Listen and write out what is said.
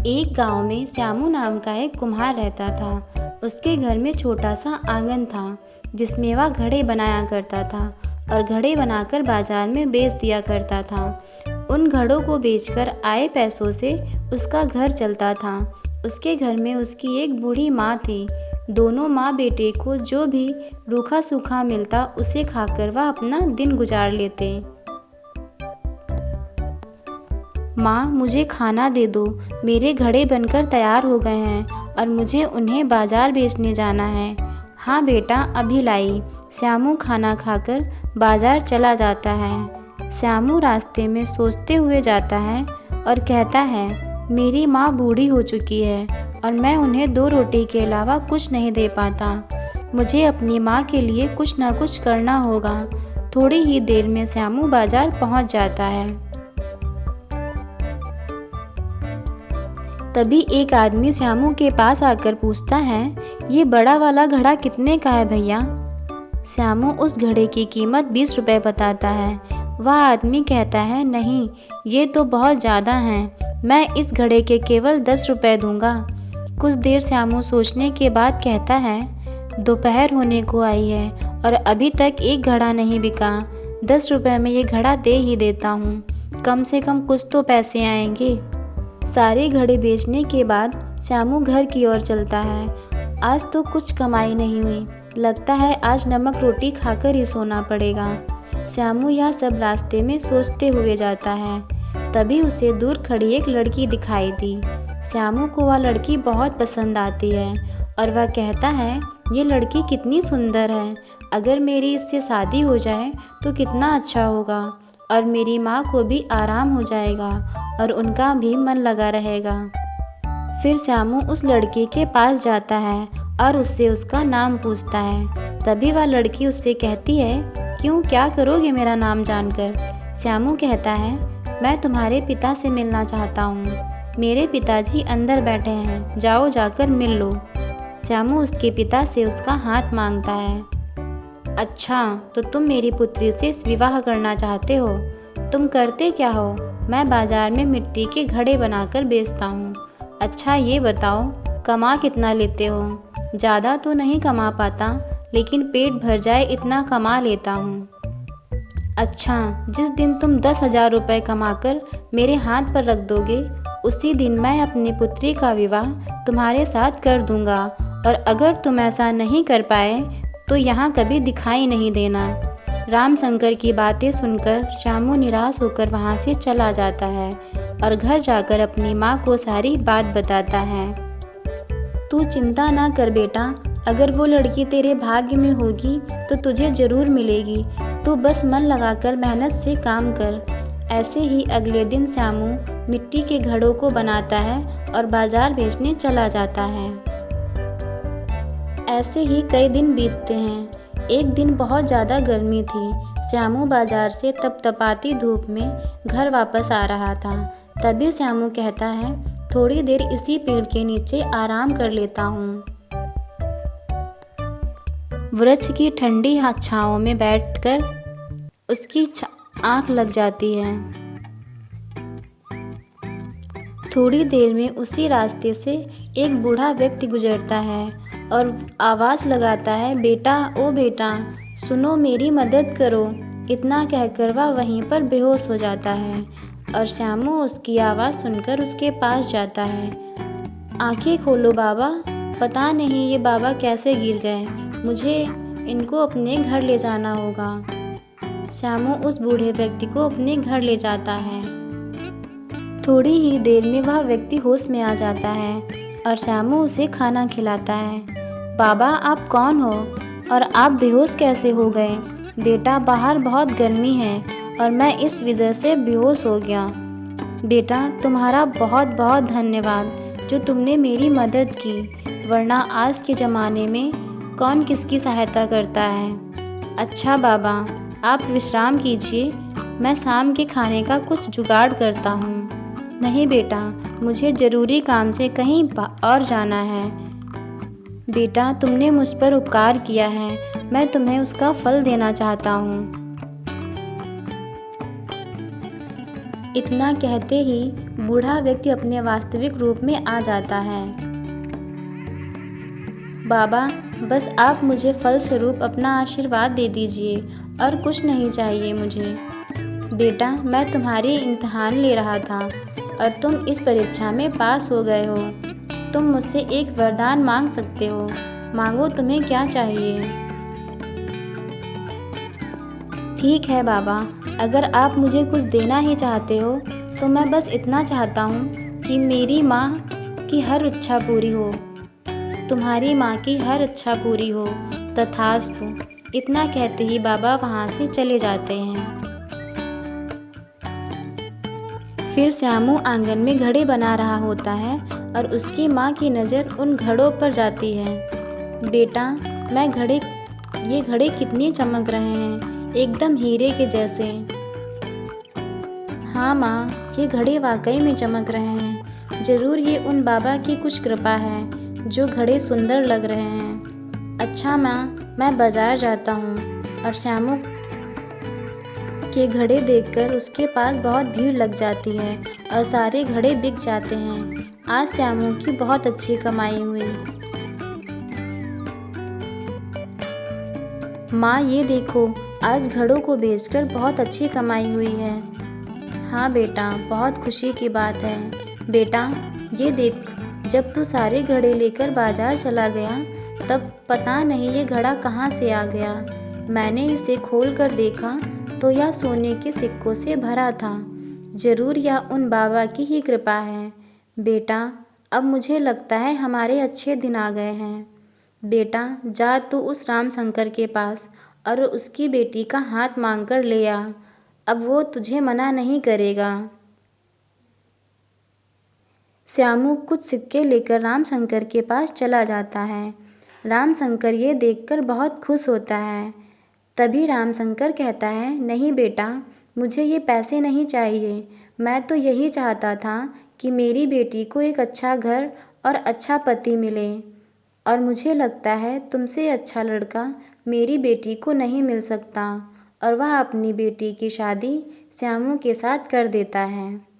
एक गांव में श्यामू नाम का एक कुम्हार रहता था। उसके घर में छोटा सा आंगन था जिसमें वह घड़े बनाया करता था और घड़े बनाकर बाजार में बेच दिया करता था। उन घड़ों को बेचकर आए पैसों से उसका घर चलता था। उसके घर में उसकी एक बूढ़ी माँ थी। दोनों माँ बेटे को जो भी रूखा सूखा मिलता उसे खाकर वह अपना दिन गुजार लेते। माँ, मुझे खाना दे दो, मेरे घड़े बनकर तैयार हो गए हैं और मुझे उन्हें बाजार बेचने जाना है। हाँ बेटा, अभी लाई। श्यामू खाना खाकर बाजार चला जाता है। श्यामू रास्ते में सोचते हुए जाता है और कहता है, मेरी माँ बूढ़ी हो चुकी है और मैं उन्हें 2 रोटी के अलावा कुछ नहीं दे पाता। मुझे अपनी माँ के लिए कुछ न कुछ करना होगा। थोड़ी ही देर में श्यामू बाजार पहुँच जाता है। तभी एक आदमी श्यामू के पास आकर पूछता है, ये बड़ा वाला घड़ा कितने का है भैया? श्यामू उस घड़े की कीमत 20 रुपये बताता है। वह आदमी कहता है, नहीं, ये तो बहुत ज़्यादा हैं, मैं इस घड़े के केवल 10 रुपये दूंगा। कुछ देर श्यामू सोचने के बाद कहता है, दोपहर होने को आई है और अभी तक एक घड़ा नहीं बिका। 10 रुपये में ये घड़ा दे ही देता हूँ, कम से कम कुछ तो पैसे आएंगे। सारे घड़े बेचने के बाद श्यामू घर की ओर चलता है। आज तो कुछ कमाई नहीं हुई, लगता है आज नमक रोटी खाकर ही सोना पड़ेगा। श्यामू यह सब रास्ते में सोचते हुए जाता है। तभी उसे दूर खड़ी एक लड़की दिखाई दी। श्यामू को वह लड़की बहुत पसंद आती है और वह कहता है, ये लड़की कितनी सुंदर है, अगर मेरी इससे शादी हो जाए तो कितना अच्छा होगा और मेरी माँ को भी आराम हो जाएगा और उनका भी मन लगा रहेगा। फिर श्यामू उस लड़की के पास जाता है और उससे उसका नाम पूछता है। तभी वह लड़की उससे कहती है, क्यों, क्या करोगे मेरा नाम जानकर? श्यामू कहता है, मैं तुम्हारे पिता से मिलना चाहता हूँ, मेरे पिताजी अंदर बैठे हैं, जाओ जाकर मिल लो। श्यामू उसके पिता से उसका हाथ मांगता है। अच्छा, तो तुम मेरी पुत्री से विवाह करना चाहते हो? तुम करते क्या हो? मैं बाजार में मिट्टी के घड़े बनाकर बेचता हूँ। अच्छा ये बताओ, कमा कितना लेते हो? ज़्यादा तो नहीं कमा पाता, लेकिन पेट भर जाए इतना कमा लेता हूँ। अच्छा, जिस दिन तुम 10,000 रुपये कमाकर मेरे हाथ पर रख दोगे, उसी दिन मैं अपनी पुत्री का विवाह तुम्हारे साथ कर दूंगा और अगर तुम ऐसा नहीं कर पाए तो यहाँ कभी दिखाई नहीं देना। राम शंकर की बातें सुनकर श्यामू निराश होकर वहाँ से चला जाता है और घर जाकर अपनी माँ को सारी बात बताता है। तू चिंता ना कर बेटा, अगर वो लड़की तेरे भाग्य में होगी तो तुझे ज़रूर मिलेगी। तू बस मन लगाकर मेहनत से काम कर। ऐसे ही अगले दिन श्यामू मिट्टी के घड़ों को बनाता है और बाजार बेचने चला जाता है। ऐसे ही कई दिन बीतते हैं। एक दिन बहुत ज़्यादा गर्मी थी। श्यामू बाजार से तपतपाती धूप में घर वापस आ रहा था। तभी श्यामू कहता है, थोड़ी देर इसी पेड़ के नीचे आराम कर लेता हूँ। वृक्ष की ठंडी छाँव में बैठकर उसकी आँख लग जाती है। थोड़ी देर में उसी रास्ते से एक बूढ़ा व्यक्ति गुजरता है और आवाज़ लगाता है, बेटा, ओ बेटा, सुनो, मेरी मदद करो। इतना कहकर वह वहीं पर बेहोश हो जाता है और श्यामू उसकी आवाज़ सुनकर उसके पास जाता है। आंखें खोलो बाबा, पता नहीं ये बाबा कैसे गिर गए, मुझे इनको अपने घर ले जाना होगा। श्यामू उस बूढ़े व्यक्ति को अपने घर ले जाता है। थोड़ी ही देर में वह व्यक्ति होश में आ जाता है और श्यामू उसे खाना खिलाता है। बाबा, आप कौन हो और आप बेहोश कैसे हो गए? बेटा, बाहर बहुत गर्मी है और मैं इस वजह से बेहोश हो गया। बेटा, तुम्हारा बहुत बहुत धन्यवाद जो तुमने मेरी मदद की, वरना आज के ज़माने में कौन किसकी सहायता करता है। अच्छा बाबा, आप विश्राम कीजिए, मैं शाम के खाने का कुछ जुगाड़ करता हूँ। नहीं बेटा, मुझे ज़रूरी काम से कहीं और जाना है। बेटा, तुमने मुझ पर उपकार किया है, मैं तुम्हें उसका फल देना चाहता हूँ। इतना कहते ही बूढ़ा व्यक्ति अपने वास्तविक रूप में आ जाता है। बाबा, बस आप मुझे फलस्वरूप अपना आशीर्वाद दे दीजिए और कुछ नहीं चाहिए मुझे। बेटा, मैं तुम्हारी इम्तिहान ले रहा था और तुम इस परीक्षा में पास हो गए हो। तुम मुझसे एक वरदान मांग सकते हो। मांगो, तुम्हें क्या चाहिए? ठीक है बाबा, अगर आप मुझे कुछ देना ही चाहते हो तो मैं बस इतना चाहता हूँ कि मेरी माँ की हर इच्छा पूरी हो। तुम्हारी माँ की हर इच्छा पूरी हो। तथास्तु। इतना कहते ही बाबा वहाँ से चले जाते हैं। फिर श्यामू आंगन में घड़े बना रहा होता है और उसकी माँ की नज़र उन घड़ों पर जाती है। बेटा, ये घड़े कितने चमक रहे हैं, एकदम हीरे के जैसे। हाँ माँ, ये घड़े वाकई में चमक रहे हैं। जरूर ये उन बाबा की कुछ कृपा है जो घड़े सुंदर लग रहे हैं। अच्छा माँ, मैं बाजार जाता हूँ। और श्यामू के घड़े देखकर उसके पास बहुत भीड़ लग जाती है और सारे घड़े बिक जाते हैं। आज श्यामू की बहुत अच्छी कमाई हुई। माँ, ये देखो, आज घड़ों को बेचकर बहुत अच्छी कमाई हुई है। हाँ बेटा, बहुत खुशी की बात है। बेटा, ये देख, जब तू सारे घड़े लेकर बाजार चला गया तब पता नहीं ये घड़ा कहाँ से आ गया। मैंने इसे खोल कर देखा तो यह सोने के सिक्कों से भरा था। जरूर यह उन बाबा की ही कृपा है। बेटा, अब मुझे लगता है हमारे अच्छे दिन आ गए हैं। बेटा, जा तू उस राम शंकर के पास और उसकी बेटी का हाथ मांग कर ले आ। अब वो तुझे मना नहीं करेगा। श्यामू कुछ सिक्के लेकर राम शंकर के पास चला जाता है। राम शंकर ये देखकर बहुत खुश होता है। तभी राम शंकर कहता है, नहीं बेटा, मुझे ये पैसे नहीं चाहिए। मैं तो यही चाहता था कि मेरी बेटी को एक अच्छा घर और अच्छा पति मिले, और मुझे लगता है तुमसे अच्छा लड़का मेरी बेटी को नहीं मिल सकता। और वह अपनी बेटी की शादी श्यामू के साथ कर देता है।